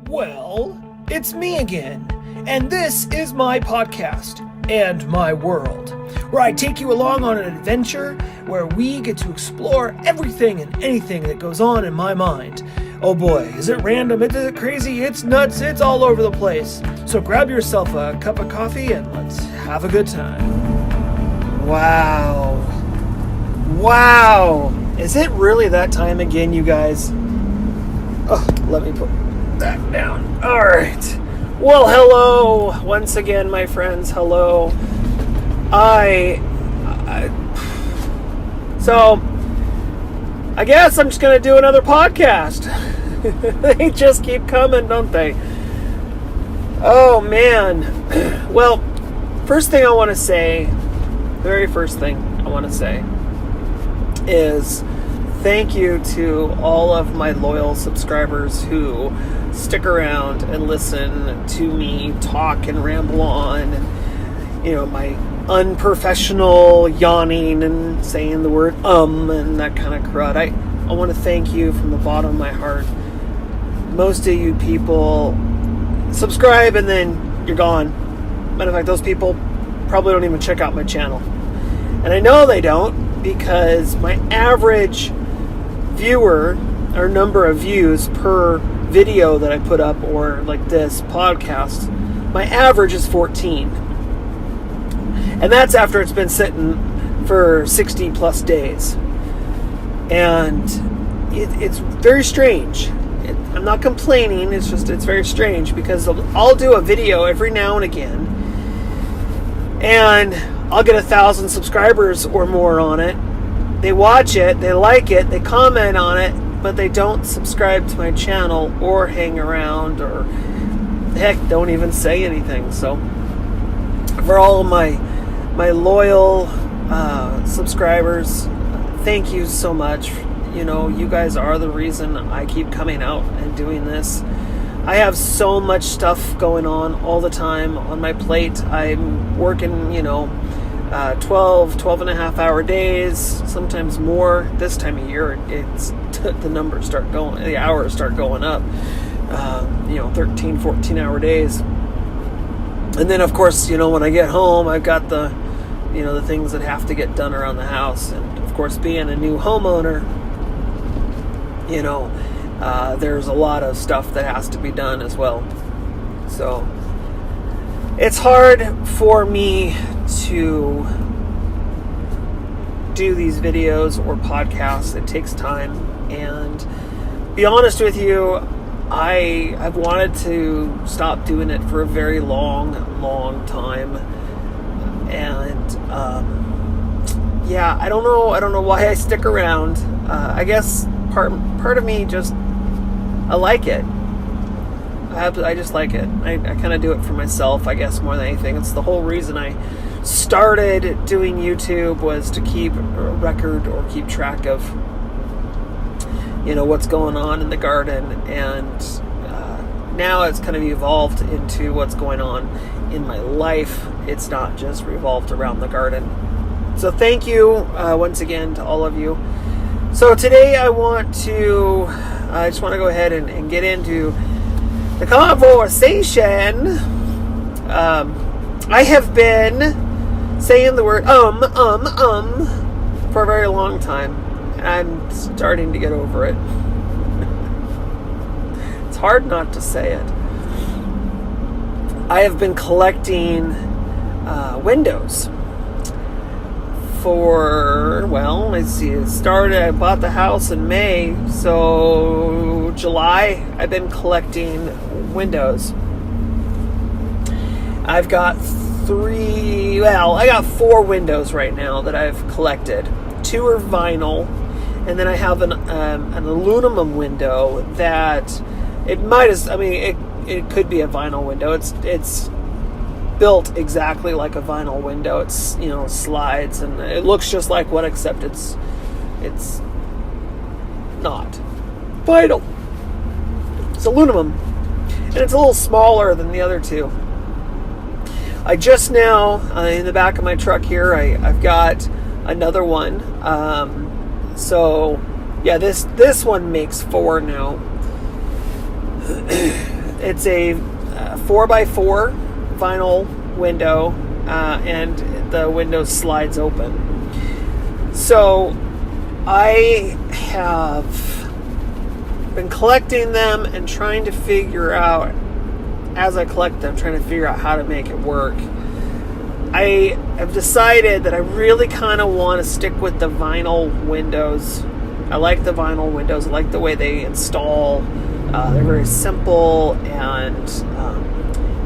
Well, it's me again, and this is my podcast and my world, where I take you along on an adventure where we get to explore everything and anything that goes on in my mind. Oh boy, is it random, is it crazy, it's nuts, it's all over the place. So grab yourself a cup of coffee and let's have a good time. Wow. Is it really that time again, you guys? Oh, let me put that down. All right. Well, hello once again, my friends. Hello. So I guess I'm just gonna do another podcast. They just keep coming, don't they? Oh man. Well, first thing I want to say, the very first thing I want to say is thank you to all of my loyal subscribers who stick around and listen to me talk and ramble on, and, my unprofessional yawning and saying the word and that kind of crud. I want to thank you from the bottom of my heart. Most of you people subscribe and then you're gone. Matter of fact, those people probably don't even check out my channel. And I know they don't, because my average viewer or number of views per video that I put up, or like this podcast, my average is 14. And that's after it's been sitting for 60 plus days. And it's very strange. I'm not complaining, it's very strange, because I'll do a video every now and again and I'll get 1,000 subscribers or more on it. They watch it, they like it, they comment on it, but they don't subscribe to my channel or hang around, or heck, don't even say anything. So for all of my loyal subscribers, thank you so much. You guys are the reason I keep coming out and doing this. I have so much stuff going on all the time on my plate. I'm working, 12 and a half hour days, sometimes more. This time of year, it's the hours start going up. 13, 14 hour days. And then of course, when I get home, I've got the things that have to get done around the house. And of course, being a new homeowner, there's a lot of stuff that has to be done as well. So it's hard for me to do these videos or podcasts. It takes time, and be honest with you, I've wanted to stop doing it for a very long time. And I don't know why I stick around. I guess part of me just, I like it. I just like it. I kind of do it for myself, I guess, more than anything. It's the whole reason I started doing YouTube, was to keep a record or keep track of, what's going on in the garden. And now it's kind of evolved into what's going on in my life. It's not just revolved around the garden. So thank you once again to all of you. So today I just want to go ahead and get into the conversation. I have been saying the word for a very long time, and I'm starting to get over it. It's hard not to say it. I have been collecting windows for, I bought the house in May, so July I've been collecting windows. I've got 4 windows right now that I've collected. 2 are vinyl, and then I have an aluminum window that it could be a vinyl window. It's built exactly like a vinyl window. It's, slides, and it looks just like one, except it's not vinyl. It's aluminum, and it's a little smaller than the other 2. I just now, in the back of my truck here, I've got another one. So yeah, this one makes 4 now. it's a 4x4 vinyl window, and the window slides open. So I have been collecting them and trying to figure out, as I collect them, trying to figure out how to make it work. I have decided that I really kind of want to stick with the vinyl windows. I like the vinyl windows. I like the way they install. They're very simple and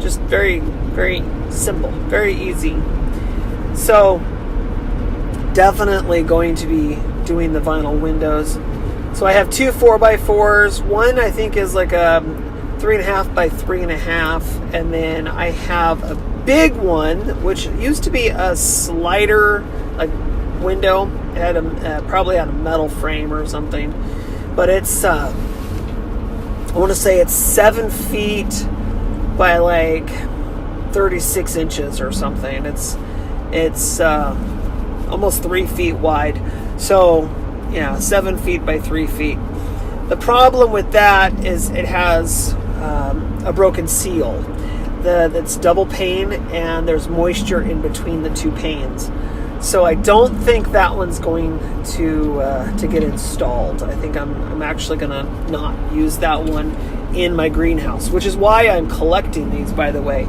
just very, very simple, very easy. So definitely going to be doing the vinyl windows. So I have 2 4x4s. One I think is like a 3.5 by 3.5, and then I have a big one which used to be a slider like window. It had probably had a metal frame or something, but it's I want to say it's 7 feet by like 36 inches or something. It's almost 3 feet wide. So yeah, 7 feet by 3 feet. The problem with that is it has a broken seal that's double pane, and there's moisture in between the 2 panes. So I don't think that one's going to get installed. I think I'm actually going to not use that one in my greenhouse, which is why I'm collecting these, by the way,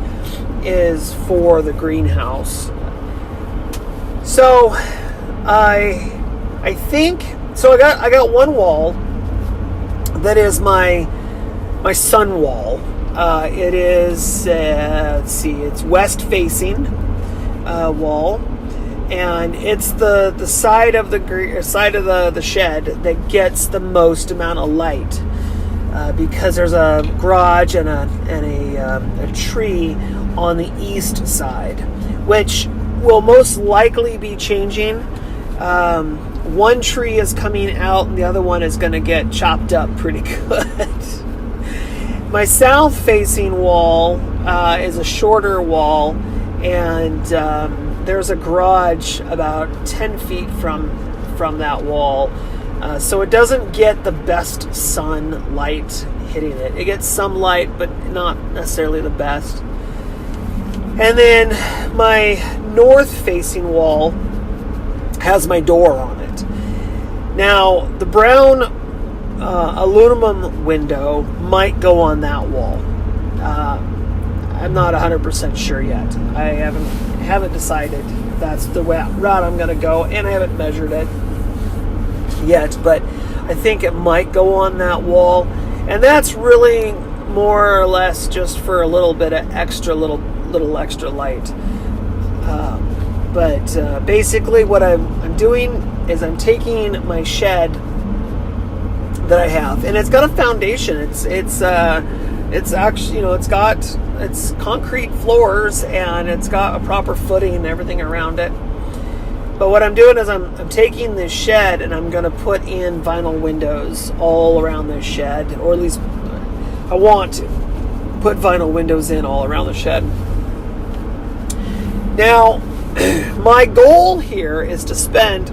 is for the greenhouse. So I think so. I got one wall that is my sun wall. It is let's see, it's west facing wall, and it's the side of the shed that gets the most amount of light, because there's a garage and a tree on the east side, which will most likely be changing. One tree is coming out and the other one is going to get chopped up pretty good. My south facing wall is a shorter wall, and there's a garage about 10 feet from that wall, so it doesn't get the best sun light hitting it. It gets some light, but not necessarily the best. And then my north facing wall has my door on it. Now the brown aluminum window might go on that wall. I'm not 100% sure yet. I haven't decided if that's the route I'm going to go, and I haven't measured it yet, but I think it might go on that wall, and that's really more or less just for a little bit of little extra light. But basically what I'm doing is I'm taking my shed that I have, and it's got a foundation. It's actually, it's concrete floors, and it's got a proper footing and everything around it. But what I'm doing is I'm taking this shed and I'm going to put in vinyl windows all around this shed, or at least I want to put vinyl windows in all around the shed. Now, my goal here is to spend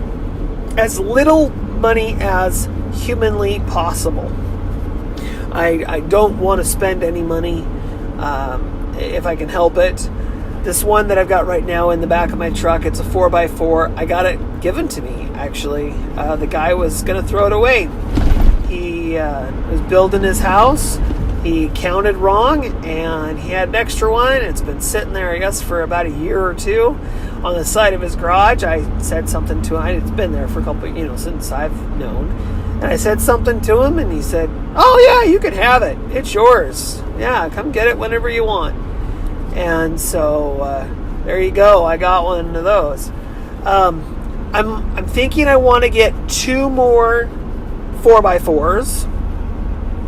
as little money as humanly possible. I don't want to spend any money if I can help it. This one that I've got right now in the back of my truck, it's a 4x4. I got it given to me, actually. The guy was going to throw it away. He was building his house. He counted wrong, and he had an extra one. It's been sitting there, I guess, for about a year or two on the side of his garage. I said something to him. It's been there for a couple, since I've known. And I said something to him, and he said, "Oh, yeah, you can have it. It's yours. Yeah, come get it whenever you want." And so there you go. I got one of those. I'm thinking I want to get 2 more 4x4s.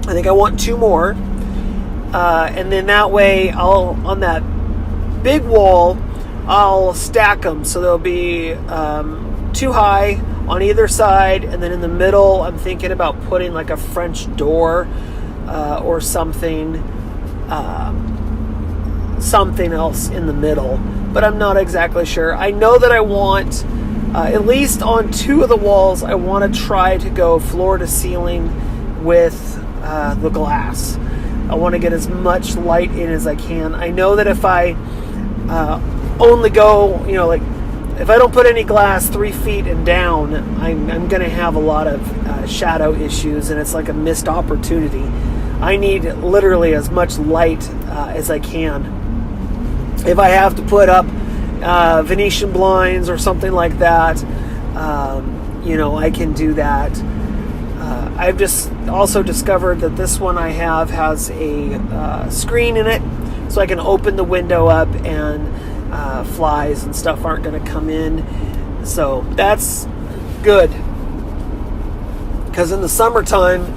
I think I want 2 more. And then that way, on that big wall, I'll stack them. So there'll be 2 high on either side. And then in the middle, I'm thinking about putting like a French door or something. Something else in the middle. But I'm not exactly sure. I know that I want, at least on 2 of the walls, I want to try to go floor to ceiling with the glass. I want to get as much light in as I can. I know that if I only go, like if I don't put any glass 3 feet and down, I'm going to have a lot of shadow issues, and it's like a missed opportunity. I need literally as much light as I can. If I have to put up Venetian blinds or something like that, I can do that. I've just also discovered that this one I have has a screen in it, so I can open the window up and flies and stuff aren't going to come in. So that's good, because in the summertime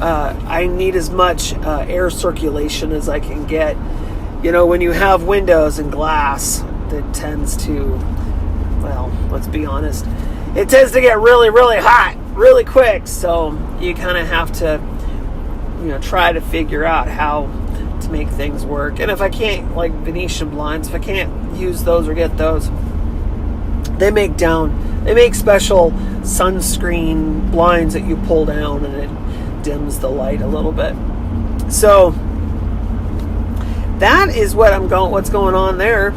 I need as much air circulation as I can get. When you have windows and glass, that tends to, well, let's be honest, it tends to get really, really hot really quick. So you kind of have to, try to figure out how to make things work. And if I can't, like Venetian blinds, if I can't use those or get those, they make special sunscreen blinds that you pull down and it dims the light a little bit. So that is what's going on there.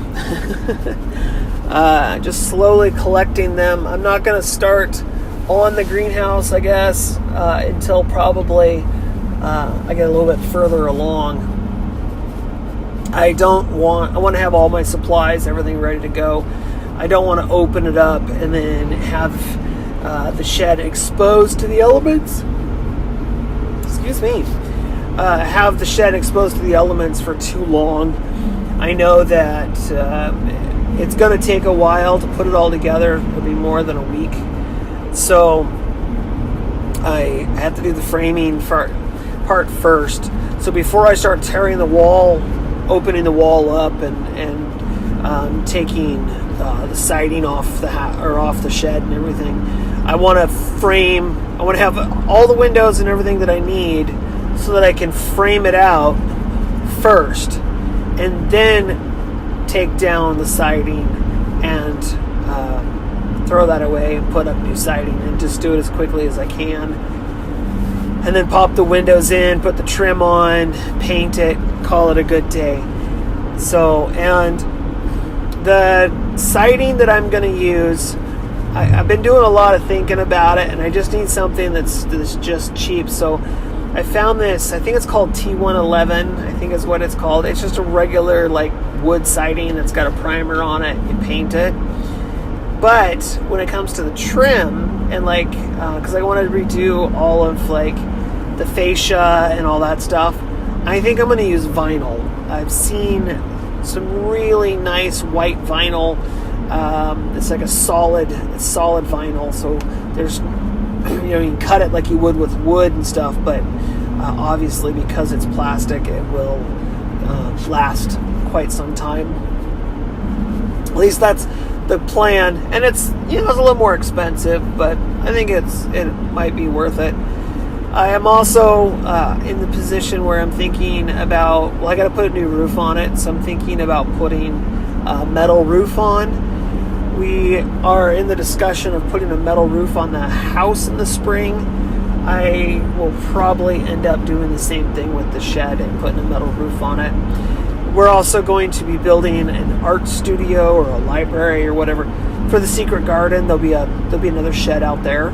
Just slowly collecting them. I'm not going to start on the greenhouse, I guess, until probably I get a little bit further along. I want to have all my supplies, everything ready to go. I don't want to open it up and then have the shed exposed to the elements. Excuse me. Have the shed exposed to the elements for too long. I know that it's going to take a while to put it all together. It'll be more than a week. So I have to do the framing part first. So before I start tearing the wall, opening the wall up and taking the siding off off the shed and everything, I want to have all the windows and everything that I need, so that I can frame it out first and then take down the siding and throw that away and put up new siding, and just do it as quickly as I can. And then pop the windows in, put the trim on, paint it, call it a good day. So, and the siding that I'm going to use, I've been doing a lot of thinking about it, and I just need something that's just cheap. So I found this, I think it's called T111, I think is what it's called. It's just a regular like wood siding that's got a primer on it. You paint it. But when it comes to the trim, and like, because I want to redo all of like the fascia and all that stuff, I think I'm going to use vinyl. I've seen some really nice white vinyl. It's like a solid vinyl. So there's, you can cut it like you would with wood and stuff, but obviously because it's plastic, it will last quite some time. At least that's the plan, and it's it's a little more expensive, but I think it might be worth it. I am also in the position where I'm thinking about, I got to put a new roof on it, so I'm thinking about putting a metal roof on. We are in the discussion of putting a metal roof on the house in the spring. I will probably end up doing the same thing with the shed and putting a metal roof on it. We're also going to be building an art studio or a library or whatever for the secret garden. There'll be another shed out there,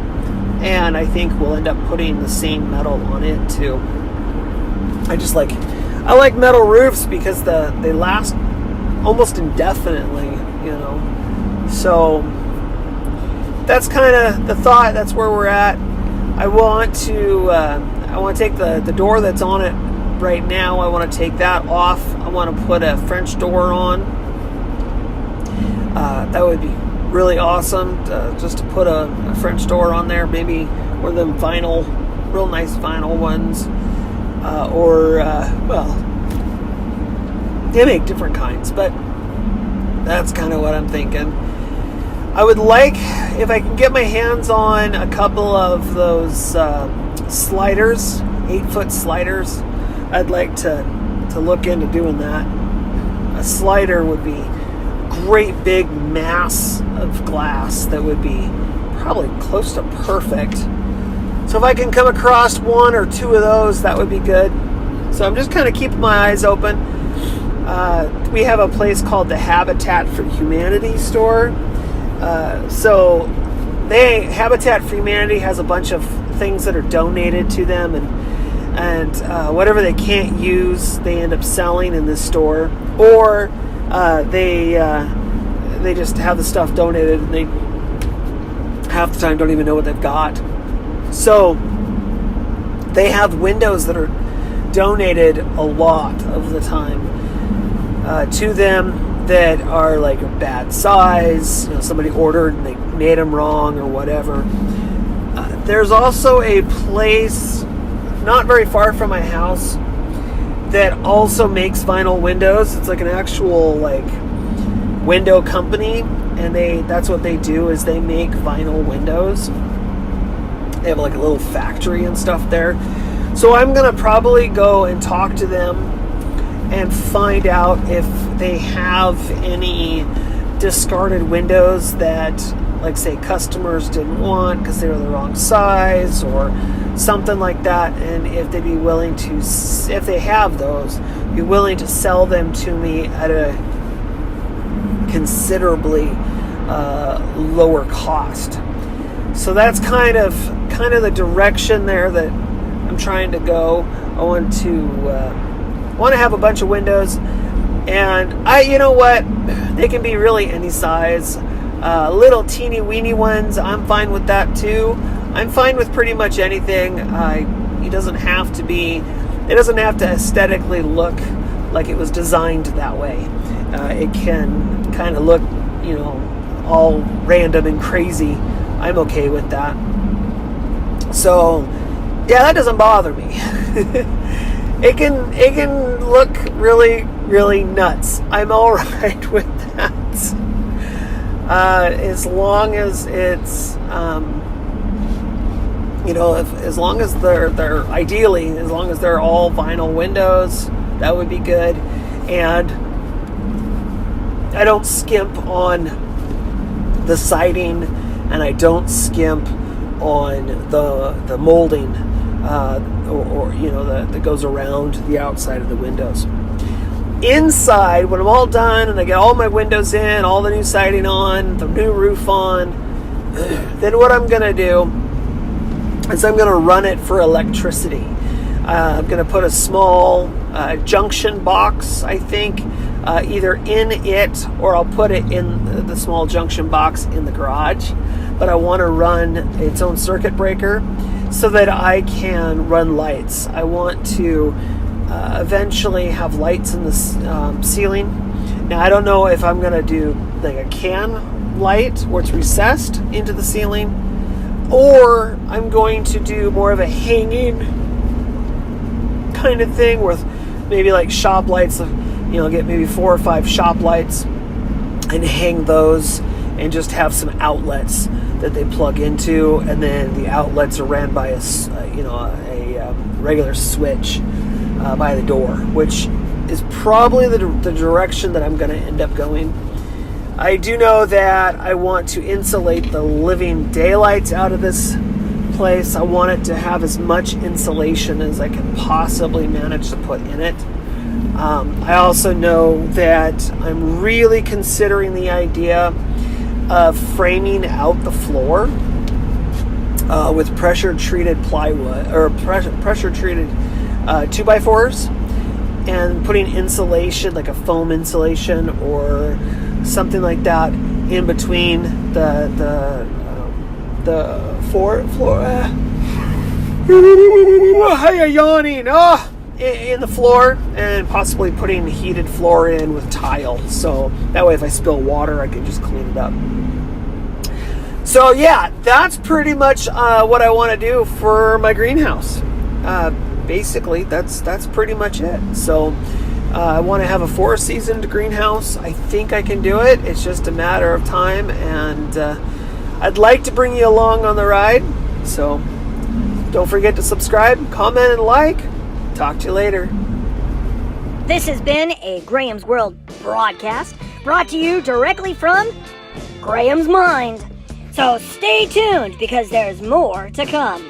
and I think we'll end up putting the same metal on it too. I like metal roofs because they last almost indefinitely, So that's kind of the thought. That's where we're at. I want to take the door that's on it right now. I want to take that off. I want to put a French door on. That would be really awesome, just to put a French door on there. Maybe one of them vinyl, real nice vinyl ones, they make different kinds, but that's kind of what I'm thinking. I would like, if I can get my hands on a couple of those sliders, 8-foot sliders, I'd like to look into doing that. A slider would be great big mass of glass that would be probably close to perfect. So if I can come across one or two of those, that would be good. So I'm just kind of keeping my eyes open. We have a place called the Habitat for Humanity store. So Habitat for Humanity has a bunch of things that are donated to them, and whatever they can't use, they end up selling in this store, or they just have the stuff donated, and they half the time don't even know what they've got. So they have windows that are donated a lot of the time to them that are like a bad size. Somebody ordered and they made them wrong or whatever. There's also a place not very far from my house that also makes vinyl windows. It's like an actual window company, and that's what they do, is they make vinyl windows. They have like a little factory and stuff there. So I'm gonna probably go and talk to them and find out if they have any discarded windows that, like, say, customers didn't want because they were the wrong size or something like that, and if they'd be willing to, if they have those, be willing to sell them to me at a considerably lower cost. So that's kind of the direction there that I'm trying to go. I want to have a bunch of windows, and you know what, they can be really any size. Little teeny weeny ones, I'm fine with that too. I'm fine with pretty much anything. It doesn't have to aesthetically look like it was designed that way. It can kind of look, all random and crazy. I'm okay with that. So, yeah, that doesn't bother me. It can look really, really nuts. I'm all right with that. As long as it's, as long as they're all vinyl windows, that would be good. And I don't skimp on the siding, and I don't skimp on the molding, that goes around the outside of the windows. Inside, when I'm all done and I get all my windows in, all the new siding on, the new roof on, then what I'm going to do is I'm going to run it for electricity. I'm going to put a small junction box, I think, either in it, or I'll put it in the small junction box in the garage. But I want to run its own circuit breaker so that I can run lights. I want to eventually have lights in the ceiling. Now, I don't know if I'm going to do like a can light where it's recessed into the ceiling, or I'm going to do more of a hanging kind of thing with maybe like shop lights, get maybe 4 or 5 shop lights and hang those, and just have some outlets that they plug into, and then the outlets are ran by a regular switch by the door, which is probably the direction that I'm going to end up going. I do know that I want to insulate the living daylights out of this place. I want it to have as much insulation as I can possibly manage to put in it. I also know that I'm really considering the idea of framing out the floor with pressure-treated plywood, or pressure-treated 2x4s, and putting insulation, like a foam insulation or something like that, in between the floor. Yawning. In the floor, and possibly putting heated floor in with tile, so that way if I spill water I can just clean it up. So yeah, that's pretty much what I want to do for my greenhouse. Basically, that's pretty much it. So I want to have a 4-seasoned greenhouse. I think I can do it. It's just a matter of time, and I'd like to bring you along on the ride. So don't forget to subscribe, comment, and like. Talk to you later. This has been a Graham's World broadcast, brought to you directly from Graham's mind. So stay tuned, because there's more to come.